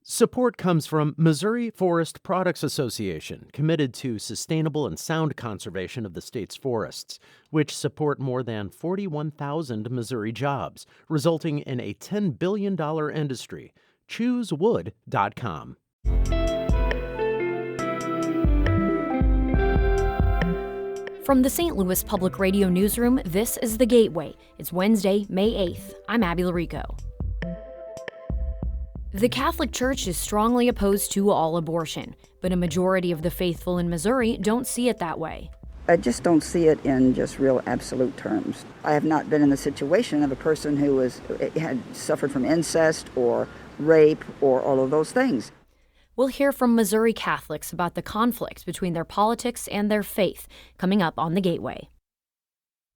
Support comes from Missouri Forest Products Association, committed to sustainable and sound conservation of the state's forests, which support more than 41,000 Missouri jobs, resulting in a $10 billion industry. ChooseWood.com. From the St. Louis Public Radio Newsroom, this is The Gateway. It's Wednesday, May 8th. I'm Abby Larico. The Catholic Church is strongly opposed to all abortion, but a majority of the faithful in Missouri don't see it that way. I just don't see it in just real absolute terms. I have not been in the situation of a person who had suffered from incest or rape or all of those things. We'll hear from Missouri Catholics about the conflict between their politics and their faith, coming up on The Gateway.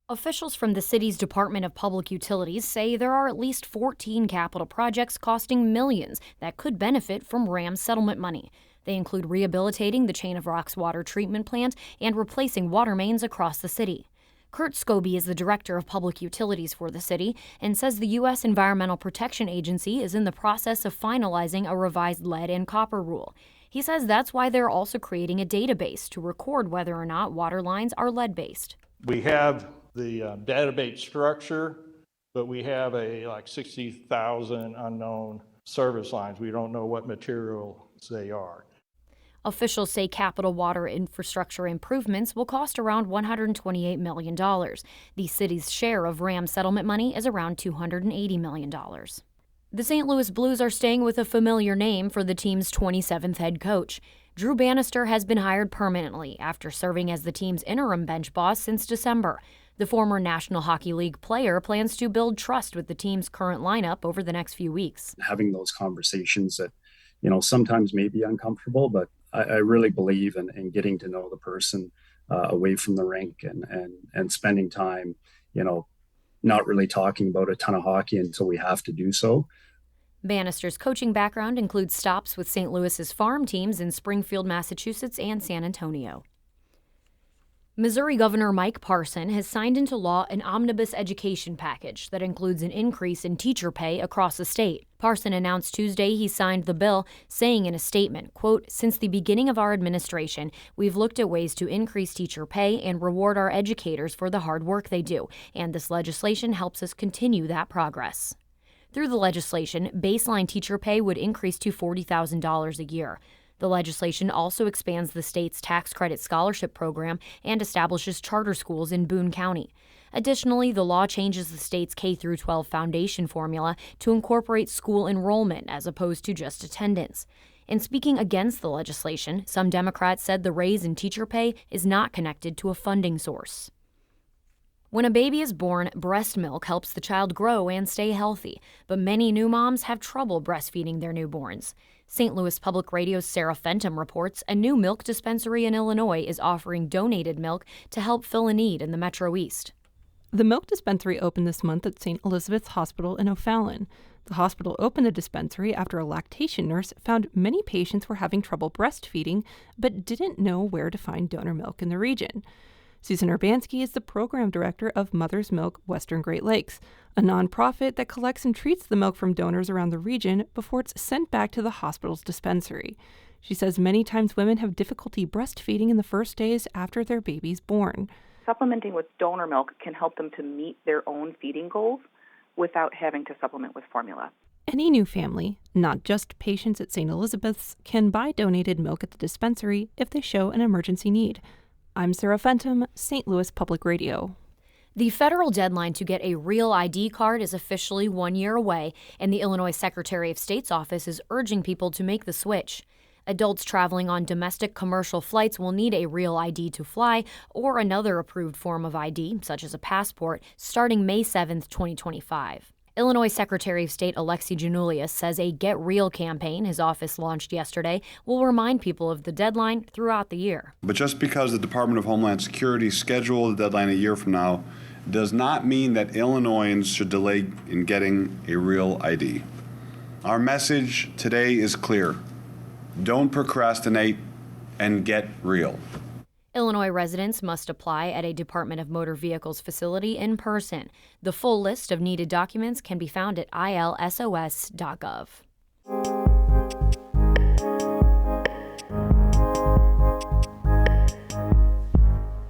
Officials from the city's Department of Public Utilities say there are at least 14 capital projects costing millions that could benefit from RAM settlement money. They include rehabilitating the Chain of Rocks water treatment plant and replacing water mains across the city. Kurt Scobie is the director of public utilities for the city and says the U.S. Environmental Protection Agency is in the process of finalizing a revised lead and copper rule. He says that's why they're also creating a database to record whether or not water lines are lead-based. We have the database structure, but we have 60,000 unknown service lines. We don't know what materials they are. Officials say capital water infrastructure improvements will cost around $128 million. The city's share of RAM settlement money is around $280 million. The St. Louis Blues are staying with a familiar name for the team's 27th head coach. Drew Bannister has been hired permanently after serving as the team's interim bench boss since December. The former National Hockey League player plans to build trust with the team's current lineup over the next few weeks. Having those conversations that, sometimes may be uncomfortable, but I really believe in getting to know the person away from the rink and spending time, not really talking about a ton of hockey until we have to do so. Bannister's coaching background includes stops with St. Louis's farm teams in Springfield, Massachusetts, and San Antonio. Missouri Governor Mike Parson has signed into law an omnibus education package that includes an increase in teacher pay across the state. Parson announced Tuesday he signed the bill, saying in a statement, quote, "Since the beginning of our administration, we've looked at ways to increase teacher pay and reward our educators for the hard work they do, and this legislation helps us continue that progress." Through the legislation, baseline teacher pay would increase to $40,000 a year. The legislation also expands the state's tax credit scholarship program and establishes charter schools in Boone County. Additionally, the law changes the state's K-12 foundation formula to incorporate school enrollment as opposed to just attendance. In speaking against the legislation, some Democrats said the raise in teacher pay is not connected to a funding source. When a baby is born, breast milk helps the child grow and stay healthy, but many new moms have trouble breastfeeding their newborns. St. Louis Public Radio's Sarah Fenton reports a new milk dispensary in Illinois is offering donated milk to help fill a need in the Metro East. The milk dispensary opened this month at St. Elizabeth's Hospital in O'Fallon. The hospital opened the dispensary after a lactation nurse found many patients were having trouble breastfeeding, but didn't know where to find donor milk in the region. Susan Urbanski is the program director of Mother's Milk Western Great Lakes, a nonprofit that collects and treats the milk from donors around the region before it's sent back to the hospital's dispensary. She says many times women have difficulty breastfeeding in the first days after their baby's born. Supplementing with donor milk can help them to meet their own feeding goals without having to supplement with formula. Any new family, not just patients at St. Elizabeth's, can buy donated milk at the dispensary if they show an emergency need. I'm Sarah Fenton, St. Louis Public Radio. The federal deadline to get a real ID card is officially 1 year away, and the Illinois Secretary of State's office is urging people to make the switch. Adults traveling on domestic commercial flights will need a real ID to fly or another approved form of ID, such as a passport, starting May 7, 2025. Illinois Secretary of State Alexi Giannoulias says a Get Real campaign his office launched yesterday will remind people of the deadline throughout the year. But just because the Department of Homeland Security scheduled the deadline a year from now does not mean that Illinoisans should delay in getting a real ID. Our message today is clear. Don't procrastinate and get real. Illinois residents must apply at a Department of Motor Vehicles facility in person. The full list of needed documents can be found at ilsos.gov.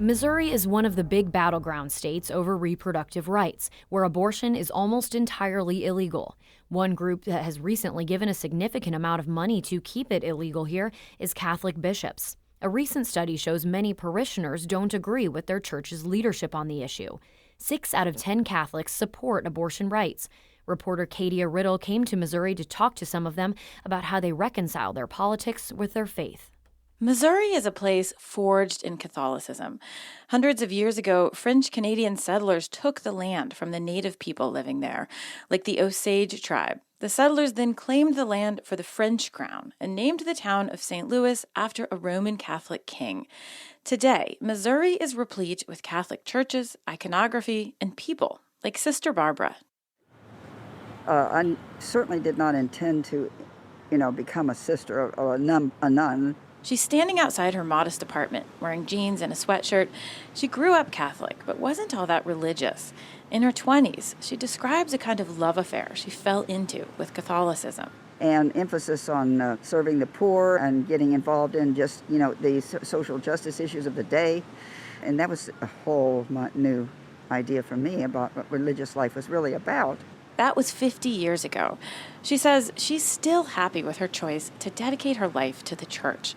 Missouri is one of the big battleground states over reproductive rights, where abortion is almost entirely illegal. One group that has recently given a significant amount of money to keep it illegal here is Catholic bishops. A recent study shows many parishioners don't agree with their church's leadership on the issue. 6 out of 10 Catholics support abortion rights. Reporter Katia Riddle came to Missouri to talk to some of them about how they reconcile their politics with their faith. Missouri is a place forged in Catholicism. Hundreds of years ago, French-Canadian settlers took the land from the native people living there, like the Osage tribe. The settlers then claimed the land for the French crown and named the town of St. Louis after a Roman Catholic king. Today, Missouri is replete with Catholic churches, iconography, and people like Sister Barbara. I certainly did not intend to, become a sister or a nun. She's standing outside her modest apartment, wearing jeans and a sweatshirt. She grew up Catholic, but wasn't all that religious. In her 20s, she describes a kind of love affair she fell into with Catholicism. And emphasis on serving the poor and getting involved in just, the social justice issues of the day. And that was a whole new idea for me about what religious life was really about. That was 50 years ago. She says she's still happy with her choice to dedicate her life to the church,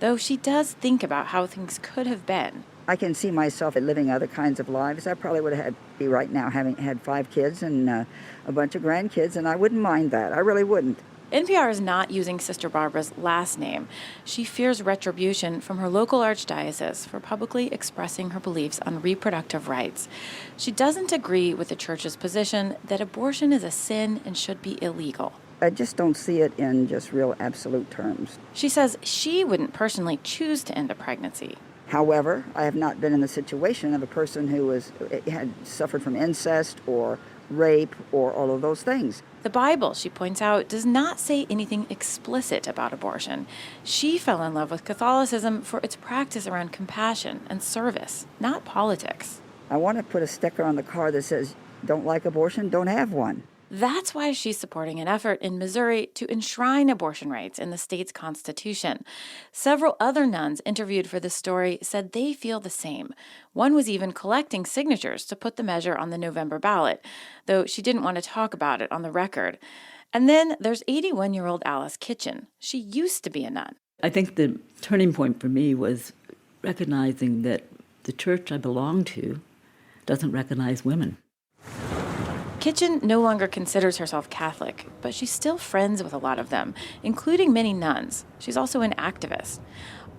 though she does think about how things could have been. I can see myself living other kinds of lives. I probably would have be right now having had 5 kids and a bunch of grandkids, and I wouldn't mind that. I really wouldn't. NPR is not using Sister Barbara's last name. She fears retribution from her local archdiocese for publicly expressing her beliefs on reproductive rights. She doesn't agree with the church's position that abortion is a sin and should be illegal. I just don't see it in just real absolute terms. She says she wouldn't personally choose to end a pregnancy. However, I have not been in the situation of a person who had suffered from incest or rape or all of those things. The Bible, she points out, does not say anything explicit about abortion. She fell in love with Catholicism for its practice around compassion and service, not politics. I want to put a sticker on the car that says, "Don't like abortion, don't have one." That's why she's supporting an effort in Missouri to enshrine abortion rights in the state's constitution. Several other nuns interviewed for this story said they feel the same. One was even collecting signatures to put the measure on the November ballot, though she didn't want to talk about it on the record. And then there's 81-year-old Alice Kitchen. She used to be a nun. I think the turning point for me was recognizing that the church I belong to doesn't recognize women. Kitchen no longer considers herself Catholic, but she's still friends with a lot of them, including many nuns. She's also an activist.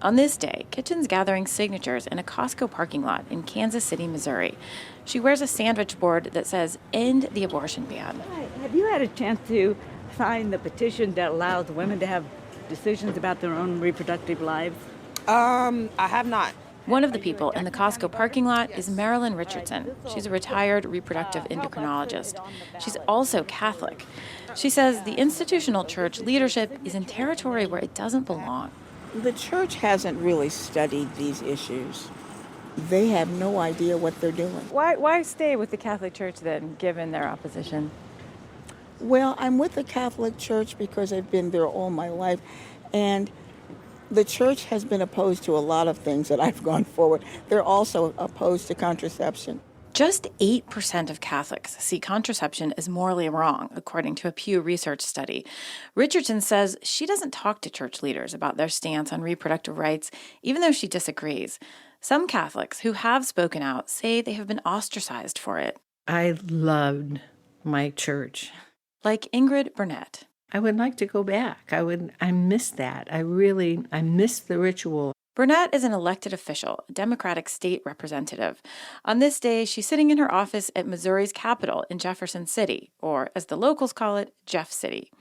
On this day, Kitchen's gathering signatures in a Costco parking lot in Kansas City, Missouri. She wears a sandwich board that says, "End the abortion ban." Have you had a chance to sign the petition that allows women to have decisions about their own reproductive lives? I have not. One of the people in the Costco parking lot is Marilyn Richardson. She's a retired reproductive endocrinologist. She's also Catholic. She says the institutional church leadership is in territory where it doesn't belong. The church hasn't really studied these issues. They have no idea what they're doing. Why stay with the Catholic Church then, given their opposition? Well, I'm with the Catholic Church because I've been there all my life, and the church has been opposed to a lot of things that I've gone forward. They're also opposed to contraception. Just 8% of Catholics see contraception as morally wrong, according to a Pew Research study. Richardson says she doesn't talk to church leaders about their stance on reproductive rights, even though she disagrees. Some Catholics who have spoken out say they have been ostracized for it. I loved my church. Like Ingrid Burnett. I would like to go back. I miss that. I miss the ritual. Burnett is an elected official, a Democratic state representative. On this day, she's sitting in her office at Missouri's capital in Jefferson City, or as the locals call it, Jeff City.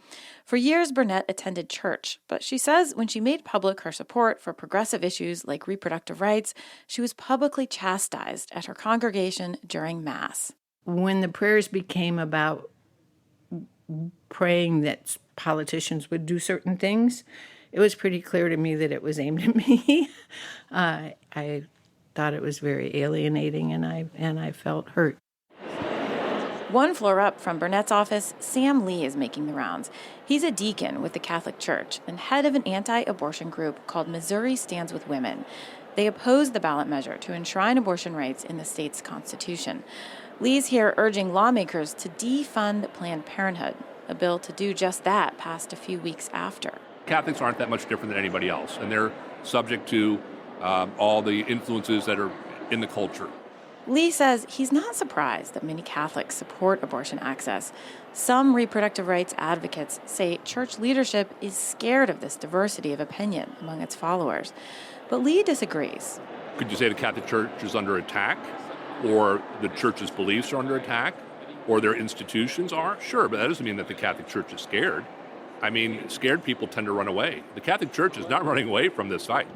For years, Burnett attended church, but she says when she made public her support for progressive issues like reproductive rights, she was publicly chastised at her congregation during Mass. When the prayers became about praying that politicians would do certain things, it was pretty clear to me that it was aimed at me. I thought it was very alienating, and I felt hurt. One floor up from Burnett's office, Sam Lee is making the rounds. He's a deacon with the Catholic Church and head of an anti-abortion group called Missouri Stands with Women. They opposed the ballot measure to enshrine abortion rights in the state's constitution. Lee's here urging lawmakers to defund Planned Parenthood. A bill to do just that passed a few weeks after. Catholics aren't that much different than anybody else, and they're subject to all the influences that are in the culture. Lee says he's not surprised that many Catholics support abortion access. Some reproductive rights advocates say church leadership is scared of this diversity of opinion among its followers. But Lee disagrees. Could you say the Catholic Church is under attack, or the church's beliefs are under attack, or their institutions are? Sure, but that doesn't mean that the Catholic Church is scared. I mean, scared people tend to run away. The Catholic Church is not running away from this fight.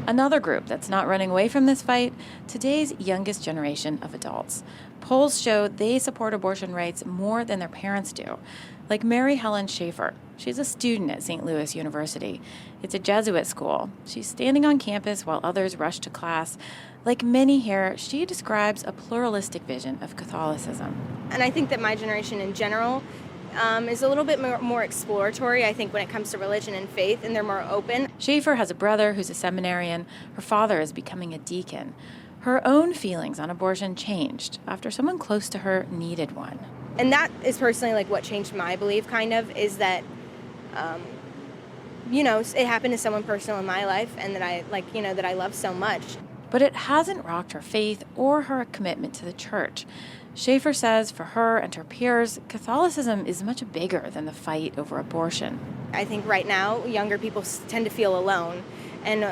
Another group that's not running away from this fight, today's youngest generation of adults. Polls show they support abortion rights more than their parents do. Like Mary Helen Schaefer. She's a student at St. Louis University. It's a Jesuit school. She's standing on campus while others rush to class. Like many here, she describes a pluralistic vision of Catholicism. And I think that my generation in general is a little bit more exploratory, I think, when it comes to religion and faith, and they're more open. Schaefer has a brother who's a seminarian. Her father is becoming a deacon. Her own feelings on abortion changed after someone close to her needed one. And that is personally like what changed my belief, kind of, is that, it happened to someone personal in my life, and that I love so much. But it hasn't rocked her faith or her commitment to the church. Schaefer says for her and her peers, Catholicism is much bigger than the fight over abortion. I think right now, younger people tend to feel alone, and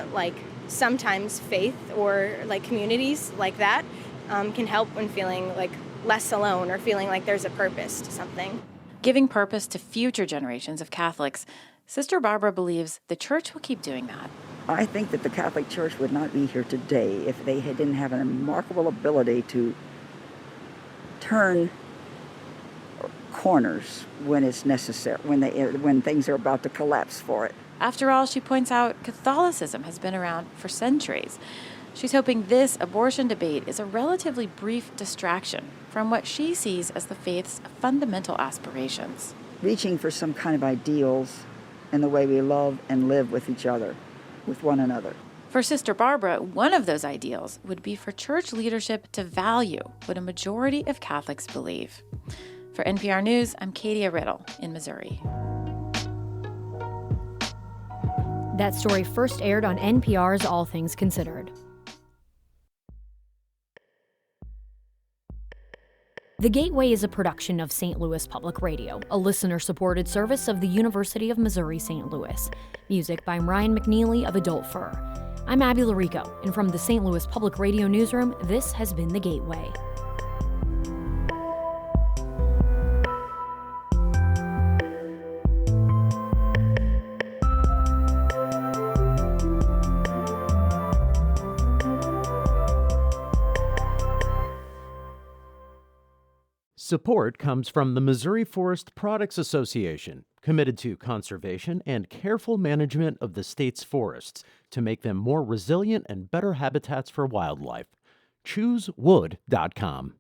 sometimes faith or communities like that can help when feeling less alone or feeling like there's a purpose to something. Giving purpose to future generations of Catholics, Sister Barbara believes the church will keep doing that. I think that the Catholic Church would not be here today if they didn't have a remarkable ability to turn corners when it's necessary, when things are about to collapse for it. After all, she points out, Catholicism has been around for centuries. She's hoping this abortion debate is a relatively brief distraction from what she sees as the faith's fundamental aspirations. Reaching for some kind of ideals in the way we love and live with each other, with one another. For Sister Barbara, one of those ideals would be for church leadership to value what a majority of Catholics believe. For NPR News, I'm Katia Riddle in Missouri. That story first aired on NPR's All Things Considered. The Gateway is a production of St. Louis Public Radio, a listener-supported service of the University of Missouri-St. Louis. Music by Ryan McNeely of Adult Fur. I'm Abby Larico, and from the St. Louis Public Radio newsroom, this has been The Gateway. Support comes from the Missouri Forest Products Association, committed to conservation and careful management of the state's forests to make them more resilient and better habitats for wildlife. ChooseWood.com.